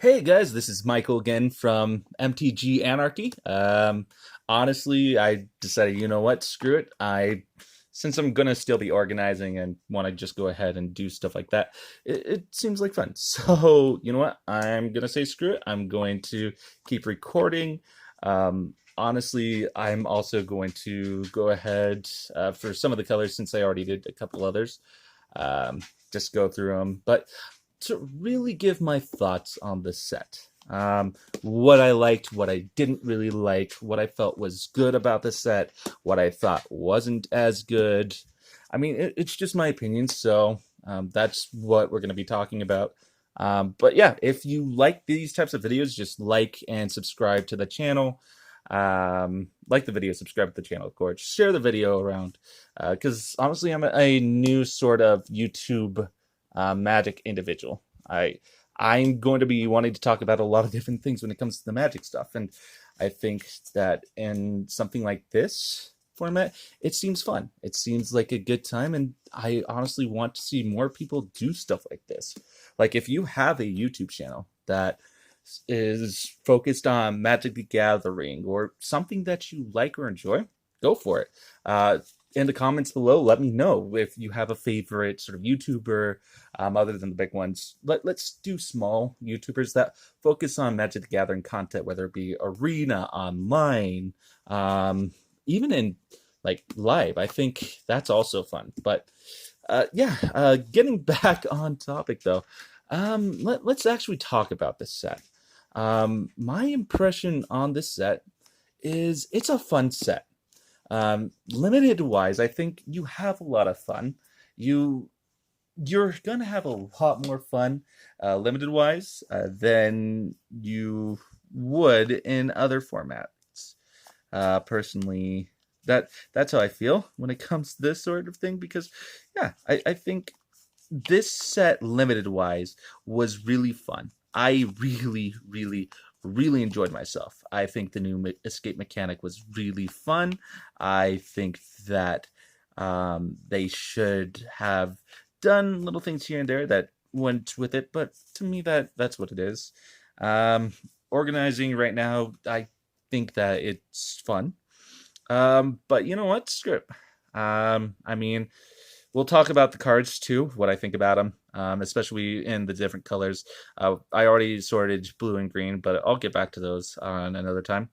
Hey guys, this is Michael again from MTG Anarchy. Honestly, I decided, you know what, screw it. Since I'm gonna still be organizing and want to just go ahead and do stuff like that, it seems like fun. So, you know what, I'm gonna say screw it. I'm going to keep recording. Honestly, I'm also going to go ahead for some of the colors since I already did a couple others. Um, just go through them, but to really give my thoughts on the set. What I liked, what I didn't really like, what I felt was good about the set, what I thought wasn't as good. I mean, it's just my opinion, so that's what we're going to be talking about. But yeah, if you like these types of videos, just like and subscribe to the channel. Like the video, subscribe to the channel, of course. Share the video around, because honestly, I'm a new sort of YouTube Magic individual. I'm going to be wanting to talk about a lot of different things when it comes to the Magic stuff, and I think that in something like this format, it seems fun. It seems like a good time, and I honestly want to see more people do stuff like this. Like if you have a YouTube channel that is focused on Magic the Gathering or something that you like or enjoy, go for it. In the comments below, let me know if you have a favorite sort of YouTuber other than the big ones. Let's do small YouTubers that focus on Magic the Gathering content, whether it be arena, online, even in like live. I think that's also fun. But yeah, getting back on topic though, let's actually talk about this set. My impression on this set is it's a fun set. Limited wise, I think you have a lot of fun. You're gonna have a lot more fun, limited wise, than you would in other formats. Personally, that's how I feel when it comes to this sort of thing. Because, yeah, I think this set, limited wise, was really fun. I really enjoyed myself. I think the new escape mechanic was really fun. I think that they should have done little things here and there that went with it, but to me, that's what it is. Um, Organizing right now, I think that it's fun. But you know what? Screw it. I mean, we'll talk about the cards too, what I think about them, especially in the different colors. I already sorted blue and green, but I'll get back to those on another time.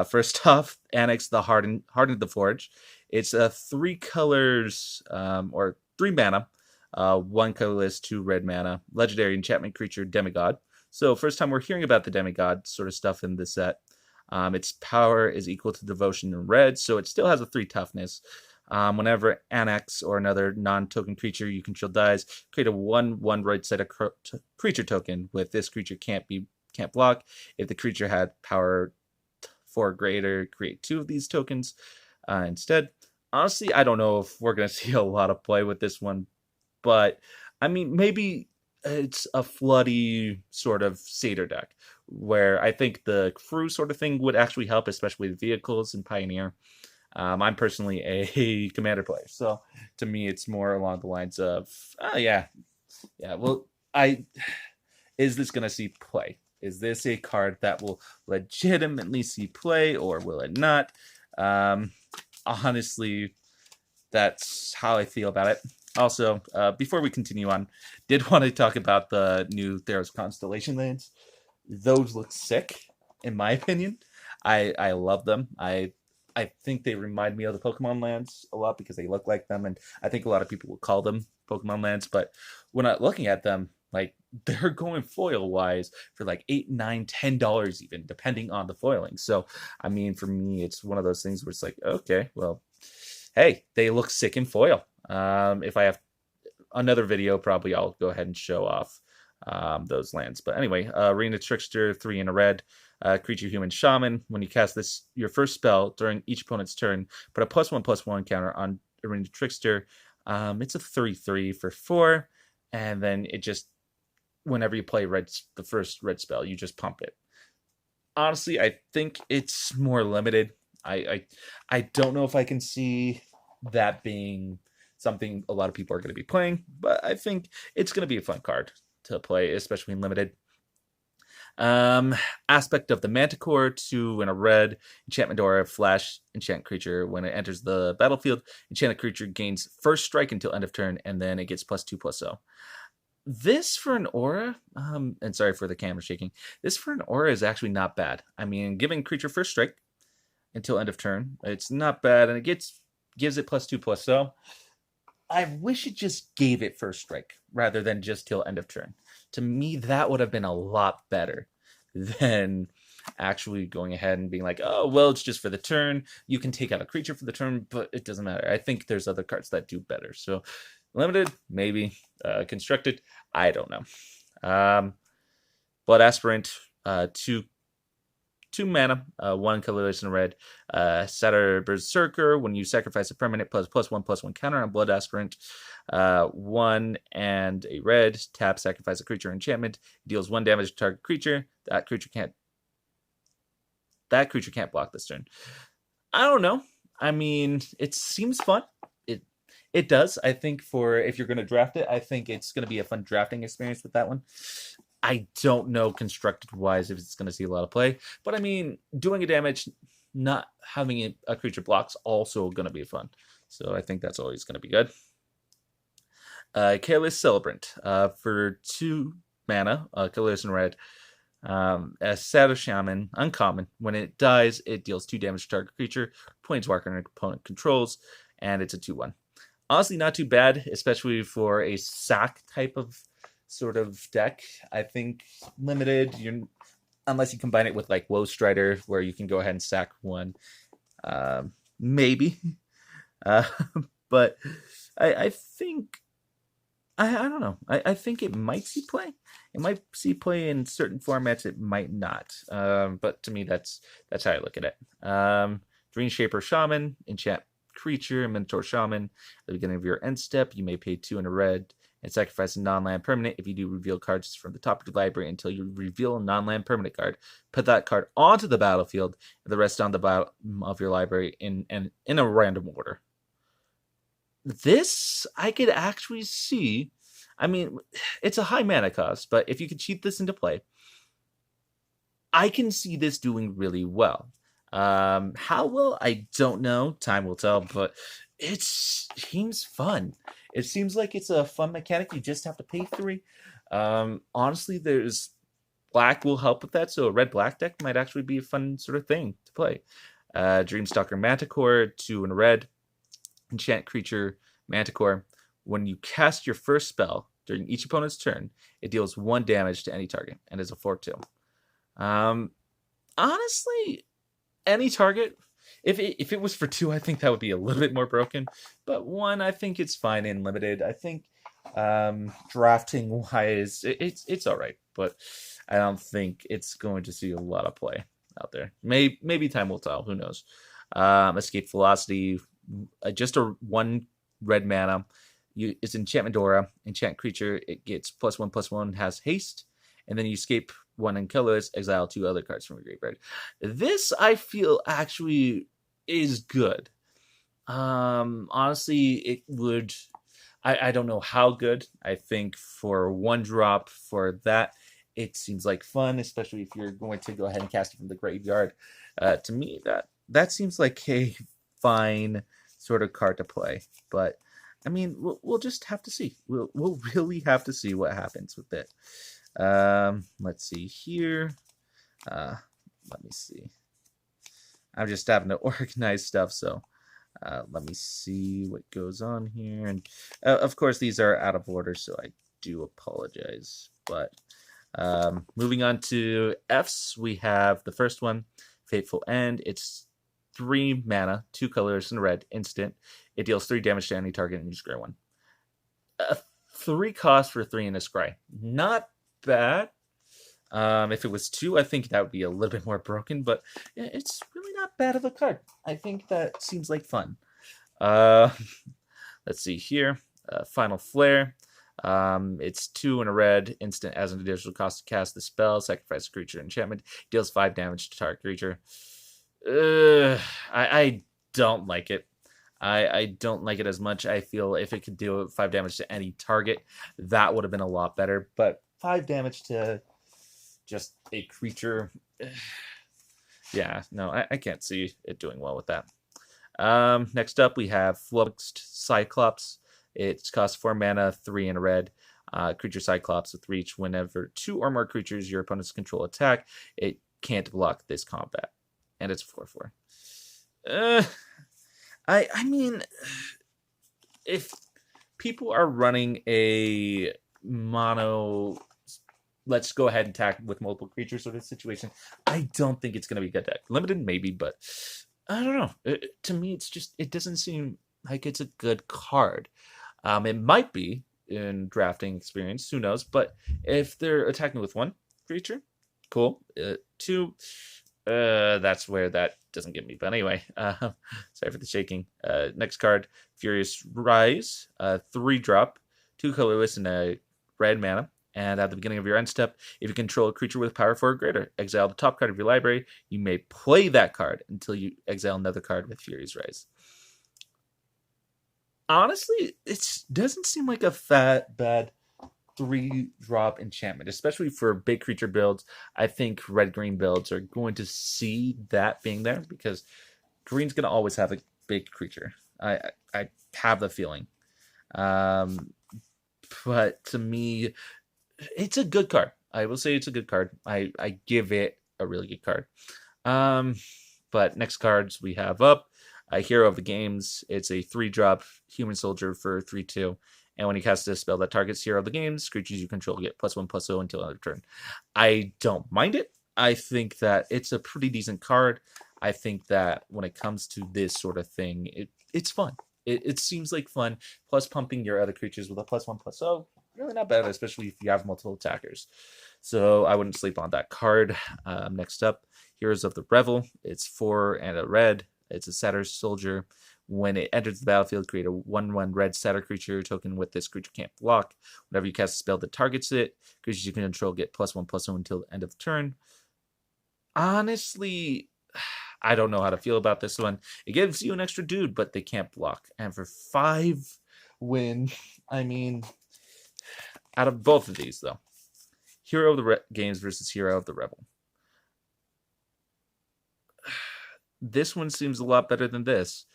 First off, Annex the Hardened the Forge. It's three colors, or three mana, one colorless, two red mana, legendary enchantment creature, demigod. So first time we're hearing about the demigod sort of stuff in this set. Its power is equal to devotion in red, so it still has a 3 toughness. Whenever Annex or another non-token creature you control dies, create a 1/1 right side creature token. With this creature can't block. If the creature had power 4 or greater, create 2 of these tokens instead. Honestly, I don't know if we're gonna see a lot of play with this one, but I mean, maybe it's a floody sort of Satyr deck where I think the crew sort of thing would actually help, especially with vehicles and Pioneer. I'm personally a commander player, so to me, it's more along the lines of, oh yeah, yeah. Well, is this gonna see play? Is this a card that will legitimately see play, or will it not? Honestly, that's how I feel about it. Also, before we continue on, did want to talk about the new Theros Constellation lands. Those look sick, in my opinion. I love them. I think they remind me of the Pokemon lands a lot because they look like them, and I think a lot of people will call them Pokemon lands. But when I'm looking at them, like they're going foil wise for like $8, $9, $10 even, depending on the foiling. So I mean, for me, it's one of those things where it's like, okay, well, hey, they look sick in foil. If I have another video, probably I'll go ahead and show off those lands. But anyway, Arena Trickster, 3 in a red. Creature Human Shaman. When you cast this, your first spell during each opponent's turn, put a +1/+1 counter on Arena Trickster. It's a 3/3 for 4, and then it just, whenever you play the first red spell, you just pump it. Honestly, I think it's more limited. I don't know if I can see that being something a lot of people are going to be playing, but I think it's going to be a fun card to play, especially in limited. Aspect of the Manticore, 2 and a red. Enchantment aura, flash, enchant creature. When it enters the battlefield, enchanted creature gains first strike until end of turn, and then it gets +2/+0. This for an aura, and sorry for the camera shaking. This for an aura is actually not bad. I mean, giving creature first strike until end of turn, it's not bad, and it gives it +2/+0. I wish it just gave it first strike rather than just till end of turn. To me, that would have been a lot better than actually going ahead and being like, oh, well, it's just for the turn. You can take out a creature for the turn, but it doesn't matter. I think there's other cards that do better. So limited, maybe. Constructed, I don't know. Blood Aspirant, 2 mana, 1 colorless and red. Satyr Berserker, when you sacrifice a permanent, +1/+1 counter on Blood Aspirant. 1 and a red, tap, sacrifice a creature enchantment, deals 1 damage to target creature. That creature can't block this turn. I don't know. I mean, it seems fun. It does. I think for if you're going to draft it, I think it's going to be a fun drafting experience with that one. I don't know constructed wise if it's going to see a lot of play, but I mean, doing a damage, not having a creature blocks, also going to be fun. So I think that's always going to be good. Careless Celebrant, for 2 mana, colorless and red. A Satyr Shaman, uncommon. When it dies, it deals 2 damage to target creature, planeswalker and opponent controls, and it's a 2/1. Honestly, not too bad, especially for a sack type of sort of deck. I think limited, unless you combine it with like Woe Strider, where you can go ahead and sack 1, maybe. But I think I don't know. I think it might see play. It might see play in certain formats. It might not. But to me, that's how I look at it. Dream Shaper Shaman, enchant creature, Minotaur Shaman. At the beginning of your end step, you may pay 2 and a red and sacrifice a non-land permanent. If you do, reveal cards from the top of your library until you reveal a non-land permanent card. Put that card onto the battlefield, and the rest on the bottom of your library in a random order. This I could actually see. I mean, it's a high mana cost, but if you could cheat this into play, I can see this doing really well. How well, I don't know. Time will tell, but it seems fun. It seems like it's a fun mechanic. You just have to pay 3. Honestly, there's black will help with that, so a red-black deck might actually be a fun sort of thing to play. Dreamstalker Manticore, 2 and a red. Enchant creature Manticore. When you cast your first spell during each opponent's turn, it deals 1 damage to any target and is a 4/2. Honestly, any target, if it was for 2, I think that would be a little bit more broken. But 1, I think it's fine in limited. I think drafting wise, it's all right, but I don't think it's going to see a lot of play out there. Maybe time will tell. Who knows? Escape Velocity, just a 1 red mana. It's enchantment aura, enchant creature. It gets +1/+1, has haste, and then you escape 1 and colorless, exile 2 other cards from your graveyard. This I feel actually is good. Honestly, it would. I don't know how good. I think for 1 drop for that, it seems like fun, especially if you're going to go ahead and cast it from the graveyard. To me, that seems like a fine sort of card to play. But I mean, we'll just have to see. We'll really have to see what happens with it. Let's see here. Let me see. I'm just having to organize stuff, so let me see what goes on here. And of course, these are out of order, so I do apologize. But moving on to Fs, we have the first one, Fateful End. It's 3 mana, 2 colors, and red, instant. It deals 3 damage to any target, and you scry 1. 3 cost for 3 in a scry. Not bad. If it was 2, I think that would be a little bit more broken, but it's really not bad of a card. I think that seems like fun. Let's see here. Final Flare. It's 2 and a red, instant as an additional cost to cast the spell, sacrifice a creature enchantment, deals 5 damage to target creature. I don't like it. I don't like it as much. I feel if it could deal 5 damage to any target, that would have been a lot better. But 5 damage to just a creature. Yeah, no, I can't see it doing well with that. Next up, we have Fluxed Cyclops. It costs 4 mana, 3 in a red. Creature Cyclops with reach. Whenever 2 or more creatures your opponents control attack, it can't block this combat. And it's 4/4. I mean, if people are running a mono, let's go ahead and attack with multiple creatures sort of situation, I don't think it's going to be a good deck. Limited, maybe, but I don't know. To me, it doesn't seem like it's a good card. It might be in drafting experience, who knows? But if they're attacking with 1 creature, cool. 2, that's where that doesn't get me. But anyway, sorry for the shaking. Next card, Furious Rise, 3-drop, 2 colorless and a red mana. And at the beginning of your end step, if you control a creature with power 4 or greater, exile the top card of your library. You may play that card until you exile another card with Furious Rise. Honestly, it doesn't seem like a bad 3-drop enchantment, especially for big creature builds. I think red-green builds are going to see that being there because green's going to always have a big creature. I have the feeling. But to me, it's a good card. I will say it's a good card. I give it a really good card. But next cards we have up, Hero of the Games. It's a 3-drop human soldier for 3/2. And when he casts a spell that targets Hero of the Games, creatures you control get +1/+0 until end of turn. I don't mind it. I think that it's a pretty decent card. I think that when it comes to this sort of thing, it's fun. It seems like fun. Plus pumping your other creatures with a +1/+0. Really not bad, especially if you have multiple attackers. So I wouldn't sleep on that card. Next up, Heroes of the Revel. It's 4 and a red. It's a Satyr soldier. When it enters the battlefield, create a 1/1 red Satyr creature token with this creature can't block. Whenever you cast a spell that targets it, creatures you can control get +1/+0 until the end of the turn. Honestly, I don't know how to feel about this one. It gives you an extra dude, but they can't block. And for 5 win, I mean, out of both of these, though, Hero of the Games versus Hero of the Revel. This one seems a lot better than this.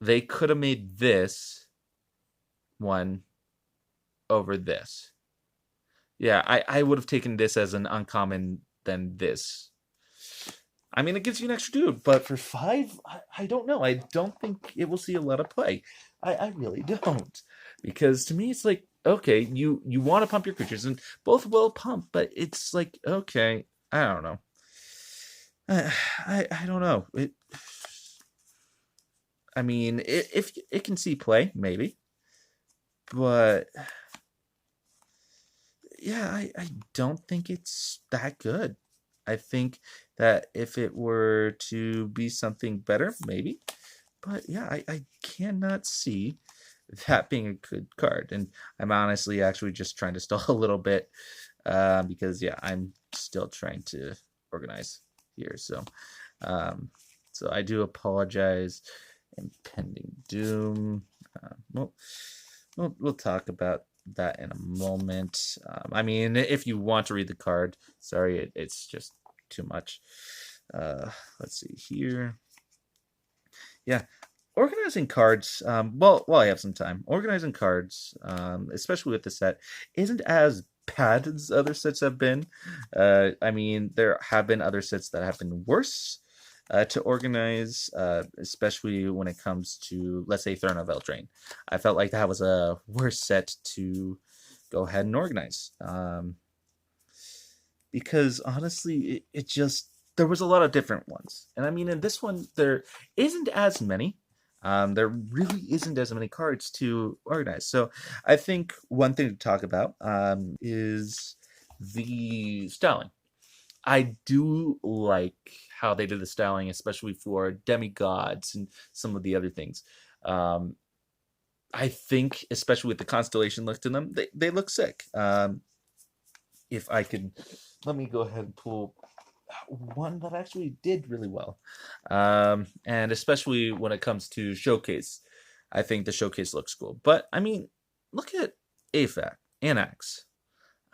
They could have made this one over this. Yeah, I would have taken this as an uncommon than this. I mean, it gives you an extra dude, but for 5, I don't know. I don't think it will see a lot of play. I really don't. Because to me, it's like, okay, you want to pump your creatures, and both will pump, but it's like, okay, I don't know. I don't know. I mean, if it can see play, maybe. But yeah, I don't think it's that good. I think that if it were to be something better, maybe. But yeah, I cannot see that being a good card. And I'm honestly actually just trying to stall a little bit because, yeah, I'm still trying to organize here. So I do apologize. Impending Doom. We'll talk about that in a moment. I mean, if you want to read the card, sorry, it's just too much. Let's see here. Yeah, organizing cards. Well, I have some time. Organizing cards, especially with the set, isn't as bad as other sets have been. I mean, there have been other sets that have been worse to organize, especially when it comes to, let's say, Throne of Eldraine. I felt like that was a worse set to go ahead and organize. Because honestly, it just, there was a lot of different ones. And I mean, in this one, there isn't as many. There really isn't as many cards to organize. So I think one thing to talk about is the styling. I do like how they did the styling, especially for demigods and some of the other things. I think, especially with the constellation look to them, they look sick. If I could, let me go ahead and pull one that actually did really well. And especially when it comes to showcase, I think the showcase looks cool. But I mean, look at AFAC, Anax.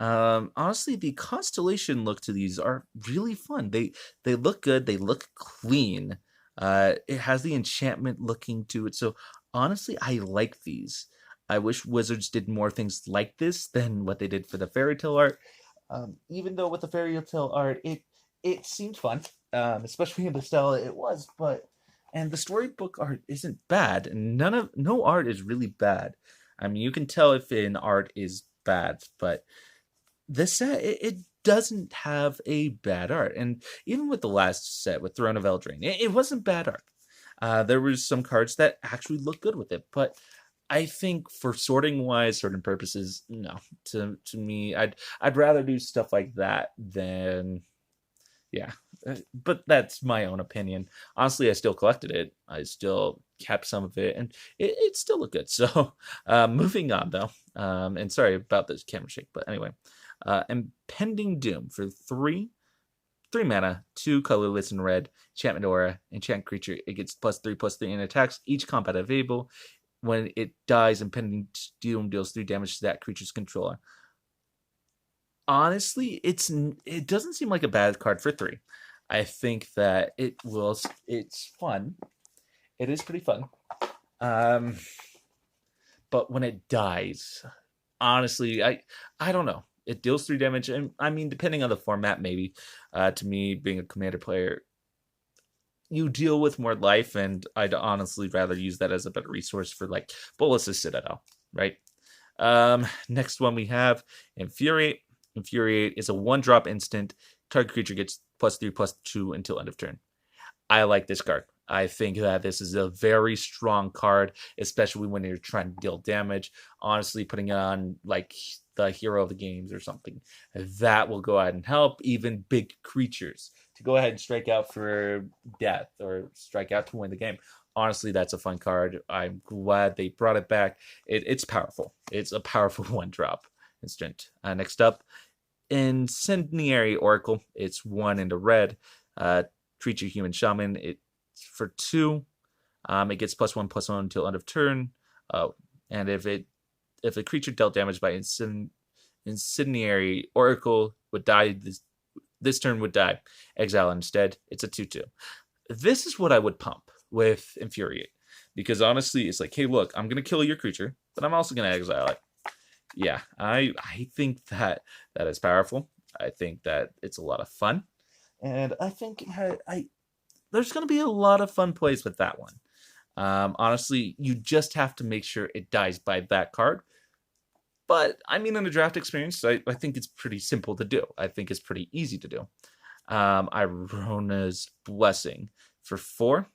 Honestly, the constellation look to these are really fun. They look good. They look clean. It has the enchantment looking to it. So honestly, I like these. I wish Wizards did more things like this than what they did for the fairy tale art. Even though with the fairy tale art, it seemed fun, especially in the style it was. But and the storybook art isn't bad, and no art is really bad. I mean, you can tell if an art is bad, but this set it doesn't have a bad art, and even with the last set with Throne of Eldraine, it wasn't bad art. There was some cards that actually look good with it, but I think for sorting wise, certain purposes, no. To me, I'd rather do stuff like that than yeah. But that's my own opinion. Honestly, I still collected it. I still kept some of it, and it still looked good. So, moving on though, and sorry about this camera shake, but anyway, Impending Doom for three mana, 2 colorless and red, enchantment aura, enchant creature. It gets +3/+3 and attacks each combat available. When it dies, Impending Doom deals 3 damage to that creature's controller. Honestly, it doesn't seem like a bad card for 3. I think that it's fun. It is pretty fun. But when it dies, honestly, I don't know. It deals 3 damage, and I mean, depending on the format, maybe. To me, being a commander player, you deal with more life, and I'd honestly rather use that as a better resource for like Bolas's Citadel, right? Next one we have Infuriate. Infuriate is a 1-drop instant. Target creature gets +3/+2 until end of turn. I like this card. I think that this is a very strong card, especially when you're trying to deal damage. Honestly, putting it on like the hero of the games or something, that will go ahead and help even big creatures to go ahead and strike out for death or strike out to win the game. Honestly, that's a fun card. I'm glad they brought it back. It's powerful. It's a powerful 1-drop instant. Next up, Incendiary Oracle. It's 1 into red. Creature human shaman. It's for 2. It gets +1/+1 until end of turn. And if a creature dealt damage by Incendiary Oracle would die, this turn would die. Exile instead. It's a 2/2. This is what I would pump with Infuriate. Because honestly, it's like, hey, look, I'm going to kill your creature, but I'm also going to exile it. Yeah, I think that is powerful. I think that it's a lot of fun. And I think there's going to be a lot of fun plays with that one. Honestly, you just have to make sure it dies by that card. But, I mean, in a draft experience, I think it's pretty simple to do. I think it's pretty easy to do. Irona's Blessing for 4.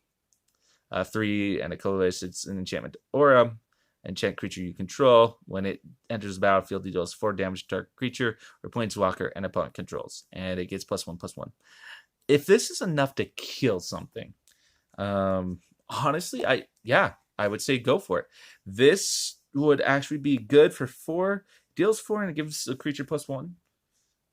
3 and a colorless. It's an enchantment aura. Enchant creature you control. When it enters the battlefield, it deals 4 damage to target creature or planeswalker and opponent controls. And it gets +1/+1. If this is enough to kill something, honestly, I would say go for it. This would actually be good for 4. Deals 4 and it gives a creature +1.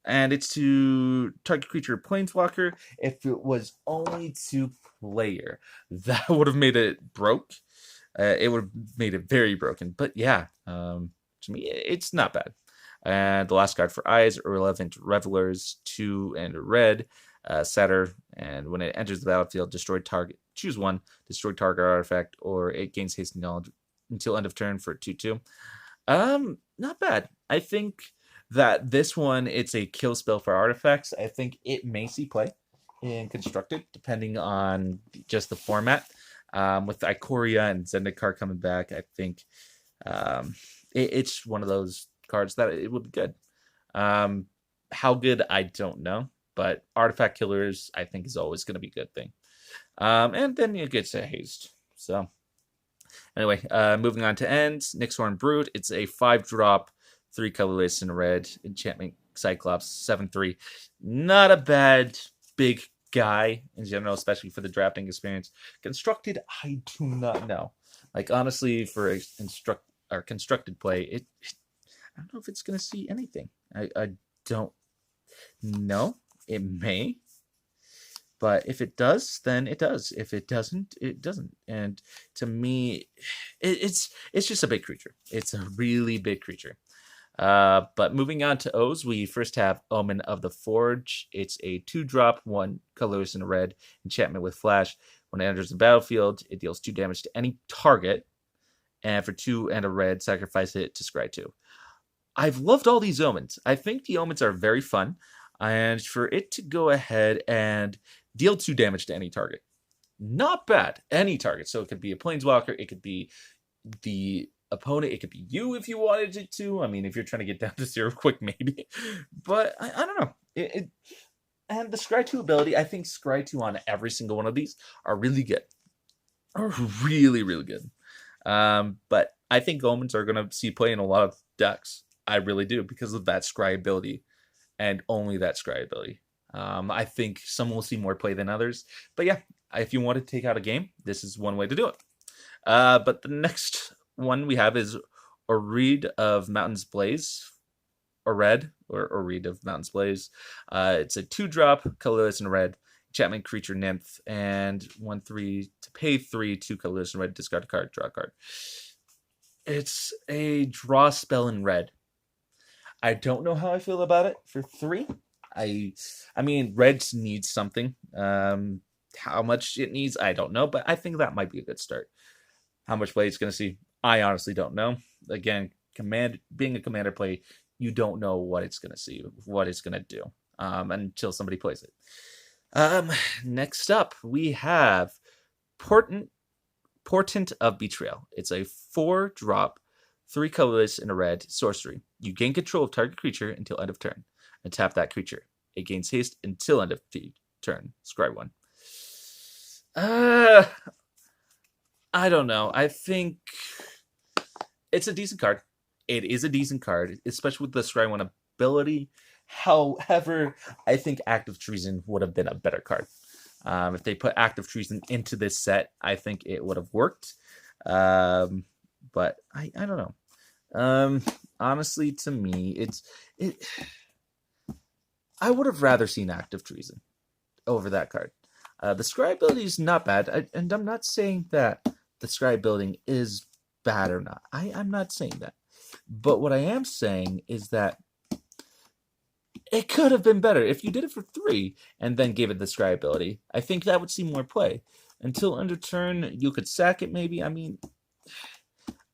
And it's to target creature or planeswalker. If it was only to player, that would have made it broke. It would have made it very broken. But yeah, to me, it's not bad. And the last card for Eyes, Irrelevant Revelers, 2 and red, Setter. And when it enters the battlefield, destroy target. Choose 1, destroy target artifact, or it gains haste knowledge until end of turn for 2/2. Not bad. I think that this one, it's a kill spell for artifacts. I think it may see play in Constructed, depending on just the format. With Ikoria and Zendikar coming back, I think it's one of those cards that it would be good. How good, I don't know. But artifact killers, I think, is always going to be a good thing. And then it gets a haste. So, anyway, moving on to ends. Nixhorn Brood. It's a 5-drop, 3 colorless and red. Enchantment Cyclops, 7/3. Not a bad big guy in general, especially for the drafting experience. Constructed, I do not know. Like, honestly, for constructed play, I don't know if it's going to see anything. I don't know. It may. But if it does, then it does. If it doesn't, it doesn't. And to me, it's just a big creature. It's a really big creature. But moving on to O's, we first have Omen of the Forge. It's a 2-drop, 1 colorless and a red enchantment with flash. When it enters the battlefield, it deals 2 damage to any target. And for 2 and a red, sacrifice it to scry 2. I've loved all these omens. I think the omens are very fun. And for it to go ahead and deal 2 damage to any target. Not bad. Any target. So it could be a planeswalker. It could be the opponent. It could be you if you wanted it to. I mean, if you're trying to get down to 0 quick, maybe. But I don't know. And the Scry 2 ability, I think Scry 2 on every single one of these are really good. Are really, really good. But I think omens are going to see play in a lot of decks. I really do, because of that Scry ability. And only that Scry ability. I think some will see more play than others. But yeah, if you want to take out a game, this is one way to do it. But the next one we have is Oread of Mountain's Blaze. Oread of Mountain's Blaze. It's a 2-drop, colorless and red. Enchantment creature nymph. And 1/3 to pay 3, 2 colorless and red. Discard a card, draw a card. It's a draw spell in red. I don't know how I feel about it for 3. I mean, Reds needs something. How much it needs, I don't know, but I think that might be a good start. How much play it's going to see, I honestly don't know. Again, being a commander play, you don't know what it's going to see, what it's going to do, until somebody plays it. Next up, we have Portent of Betrayal. It's a 4-drop, 3 colorless and a red sorcery. You gain control of target creature until end of turn, and tap that creature. It gains haste until end of turn. Scry 1. I don't know. I think it's a decent card. It is a decent card, especially with the Scry 1 ability. However, I think Active Treason would have been a better card. If they put Active Treason into this set, I think it would have worked. But I don't know. Honestly, to me, I would have rather seen Active Treason over that card. The Scry ability is not bad, and I'm not saying that the Scry ability is bad or not. I'm not saying that. But what I am saying is that it could have been better if you did it for 3 and then gave it the Scry ability. I think that would see more play. Until end of turn, you could sack it maybe. I mean,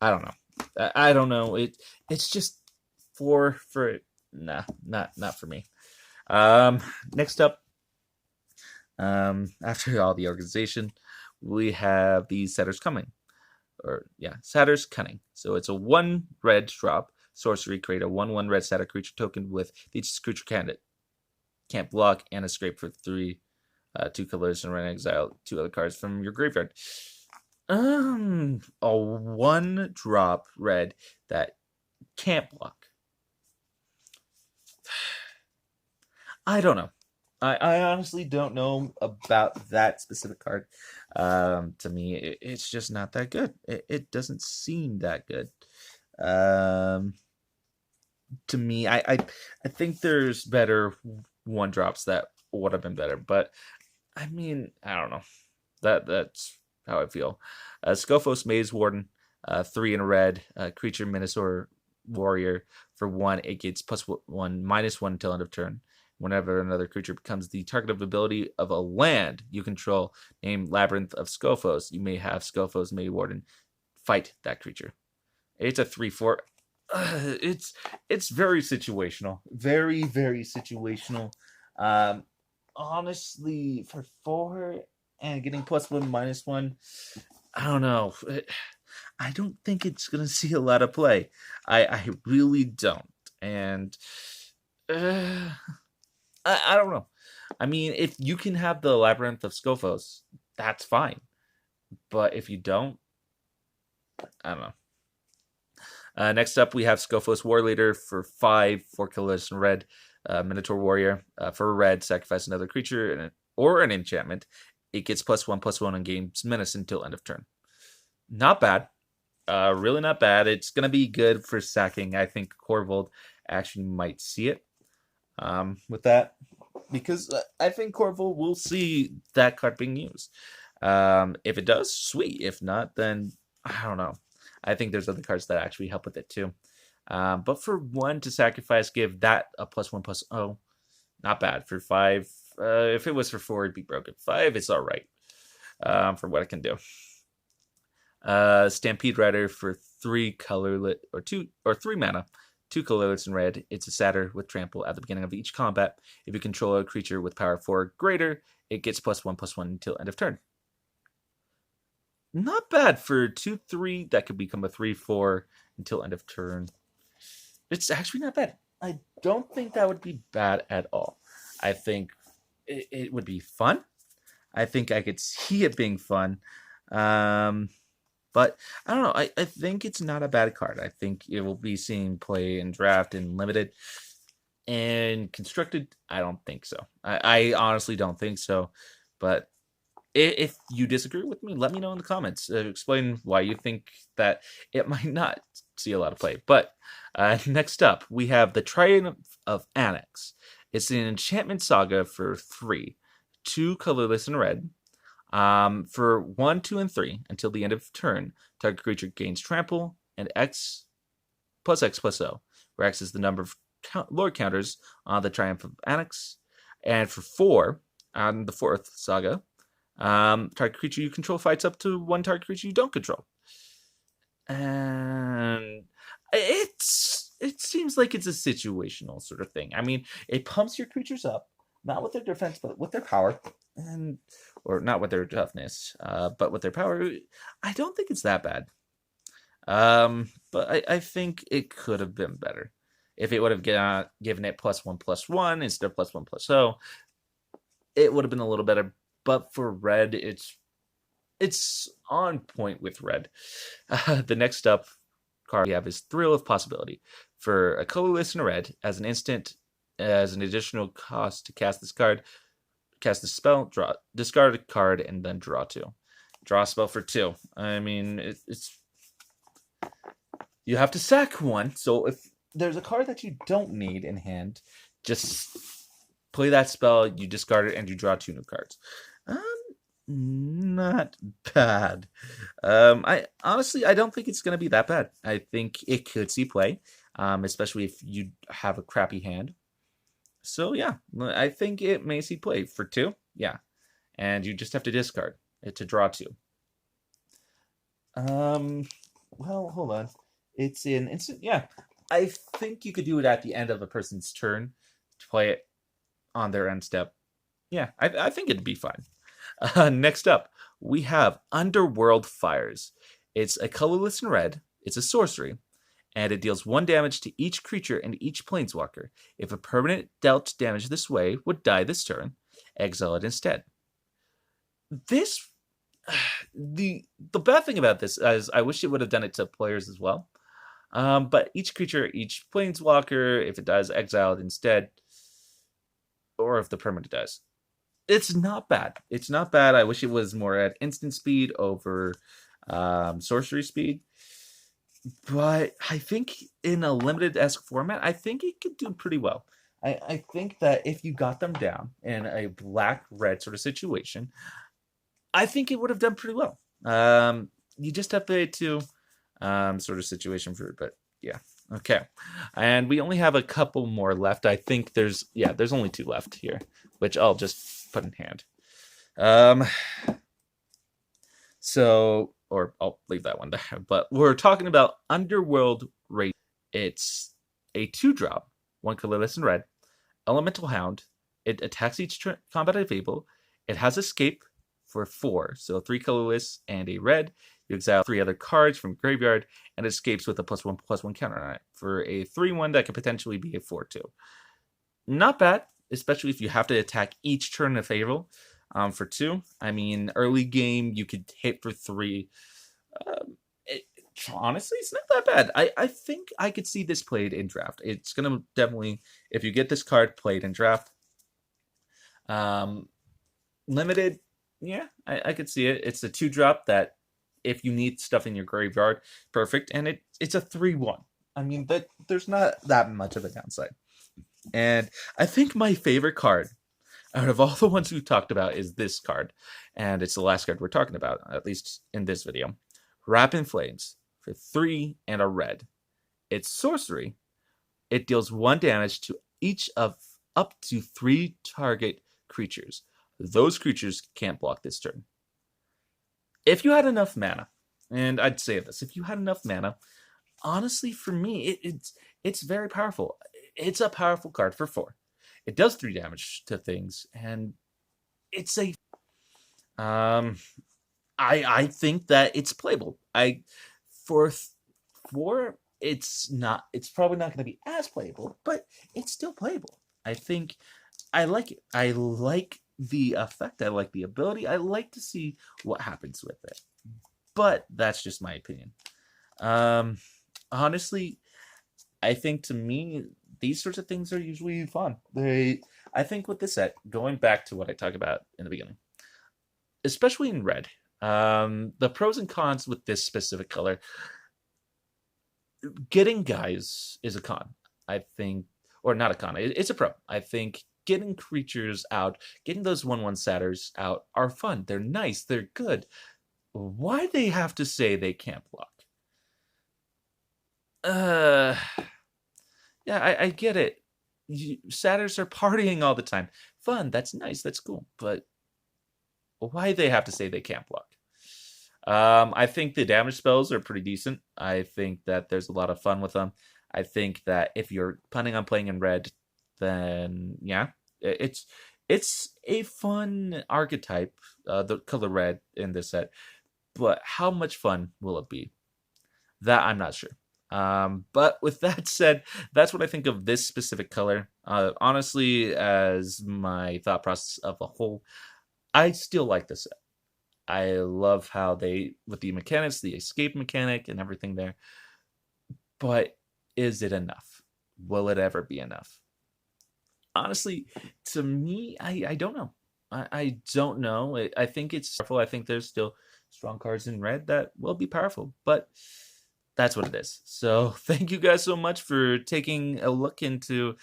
I don't know. I don't know. It's just for not for me. Next up, after all the organization, we have the Satyr's Satyr's Cunning. So it's a 1 red drop sorcery. Create a 1/1 red Satyr creature token with each creature candidate. Can't block, and a scrape for 3. 2 colors and red exile 2 other cards from your graveyard. A 1-drop red that can't block. I don't know. I honestly don't know about that specific card. To me, it's just not that good. It doesn't seem that good. To me, I think there's better 1-drops that would have been better. But I mean, I don't know. That's how I feel. Skophos Maze Warden, 3 in a red, creature Minotaur Warrior for 1. It gets +1, -1 until end of turn. Whenever another creature becomes the target of ability of a land you control, named Labyrinth of Skophos, you may have Skophos Maze Warden fight that creature. It's a 3/4. It's very situational. Very, very situational. Honestly, for 4 and getting +1, -1, I don't know. I don't think it's going to see a lot of play. I really don't. And I don't know. I mean, if you can have the Labyrinth of Skophos, that's fine. But if you don't, I don't know. Next up, we have Skophos War Leader for 5, 4 colors in red. Minotaur Warrior for a red, sacrifice another creature or an enchantment. It gets +1/+1 and gains menace until end of turn. Not bad. Really not bad. It's going to be good for sacking. I think Corvold actually might see it with that, because I think Corvold will see that card being used. If it does, sweet. If not, then I don't know. I think there's other cards that actually help with it too. But for 1 to sacrifice, give that a +1/+0. Not bad. For 5, if it was for 4, it'd be broken. 5, it's all right for what it can do. Stampede Rider for 3 colorless or 3 mana, 2 colorless and red. It's a satyr with trample at the beginning of each combat. If you control a creature with power 4 or greater, it gets +1/+1 until end of turn. Not bad for 2/3 that could become a 3/4 until end of turn. It's actually not bad. I don't think that would be bad at all. I think it would be fun. I think I could see it being fun. But I don't know. I think it's not a bad card. I think it will be seeing play in draft and limited. And constructed, I don't think so. I honestly don't think so. But if you disagree with me, let me know in the comments. Explain why you think that it might not see a lot of play. But next up, we have the Triumph of Annex. It's an enchantment saga for 3, 2 colorless and red. For 1, 2, and 3 until the end of turn, target creature gains trample and X +X +0, where X is the number of Lord counters on the Triumph of Annex. And for 4, on the 4th saga, target creature you control fights up to 1 target creature you don't control. And it seems like it's a situational sort of thing. I mean, it pumps your creatures up, not with their defense, but with their power, or not with their toughness, but with their power. I don't think it's that bad. But I think it could have been better if it would have given it +1/+1 instead of +1/+0. It would have been a little better. But for red, it's on point with red. The next up card we have is Thrill of Possibility. For a colorless and a red, as an instant, as an additional cost to cast this card, cast the spell, discard a card, and then draw 2. Draw a spell for 2. I mean, it's you have to sack 1. So if there's a card that you don't need in hand, just play that spell, you discard it, and you draw 2 new cards. Not bad. I honestly, I don't think it's gonna be that bad. I think it could see play, especially if you have a crappy hand. So yeah, I think it may see play for 2. Yeah, and you just have to discard it to draw 2. Well, hold on. It's an instant. Yeah, I think you could do it at the end of a person's turn to play it on their end step. Yeah, I think it'd be fine. Next up, we have Underworld Fires. It's a colorless and red. It's a sorcery, and it deals 1 damage to each creature and each planeswalker. If a permanent dealt damage this way would die this turn, exile it instead. This, the bad thing about this is I wish it would have done it to players as well. But each creature, each planeswalker, if it dies, exile it instead, or if the permanent dies. It's not bad. It's not bad. I wish it was more at instant speed over sorcery speed. But I think in a limited-esque format, I think it could do pretty well. I think that if you got them down in a black-red sort of situation, I think it would have done pretty well. You just have to to sort of situation for it, but yeah. Okay. And we only have a couple more left. I think there's only 2 left here, which I'll just put in hand. Or I'll leave that one there. But we're talking about Underworld Raid. It's a 2-drop, 1 colorless and red, Elemental Hound. It attacks each combat if able. It has escape for 4, so 3 colorless and a red. You exile 3 other cards from graveyard, and it escapes with a +1/+1 counter on it for a 3/1 that could potentially be a 4/2. Not bad, especially if you have to attack each turn if able. For 2, I mean, early game you could hit for 3. Honestly, it's not that bad. I think I could see this played in draft. It's gonna definitely, if you get this card played in draft. Limited, yeah, I could see it. It's a 2-drop that if you need stuff in your graveyard, perfect. And it's a 3/1. I mean, there's not that much of a downside. And I think my favorite card out of all the ones we've talked about is this card. And it's the last card we're talking about, at least in this video. Wrap in Flames for 3 and a red. It's sorcery. It deals 1 damage to each of up to 3 target creatures. Those creatures can't block this turn. If you had enough mana, and I'd say this, if you had enough mana, honestly, for me, it's very powerful. It's a powerful card for 4. It does 3 damage to things, and it's a I think that it's playable. For 4, it's probably not going to be as playable, but it's still playable. I think I like it. I like the effect. I like the ability. I like to see what happens with it. But that's just my opinion. Honestly, I think to me, these sorts of things are usually fun. I think with this set, going back to what I talked about in the beginning, especially in red, the pros and cons with this specific color, getting guys is a con, I think, or not a con, it's a pro. I think getting creatures out, getting those 1/1 satyrs out are fun. They're nice, they're good. Why they have to say they can't block? Yeah, I get it. Satyrs are partying all the time. Fun, that's nice, that's cool. But why they have to say they can't block? I think the damage spells are pretty decent. I think that there's a lot of fun with them. I think that if you're planning on playing in red, then yeah, it's a fun archetype, the color red in this set. But how much fun will it be? That I'm not sure. But with that said, that's what I think of this specific color. Honestly, as my thought process of a whole, I still like this set. I love how with the mechanics, the escape mechanic and everything there. But is it enough? Will it ever be enough? Honestly, to me, I don't know. I don't know. I think it's powerful. I think there's still strong cards in red that will be powerful. But that's what it is. So thank you guys so much for taking a look into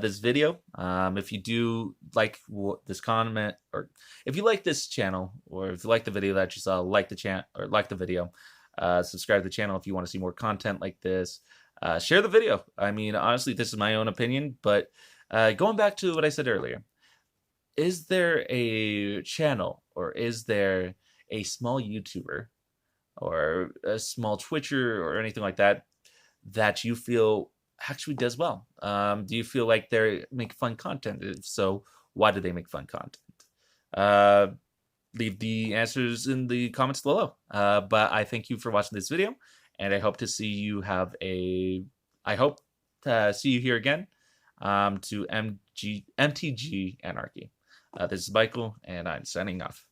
this video. If you do like this comment, or if you like this channel, or if you like the video that you saw, like the channel or like the video. Subscribe to the channel if you want to see more content like this. Share the video. I mean, honestly, this is my own opinion, but going back to what I said earlier, is there a channel, or is there a small YouTuber or a small Twitcher or anything like that that you feel actually does well? Do you feel like they make fun content? If so, why do they make fun content? Leave the answers in the comments below. But I thank you for watching this video, and I hope to see you see you here again to MTG Anarchy. This is Michael, and I'm signing off.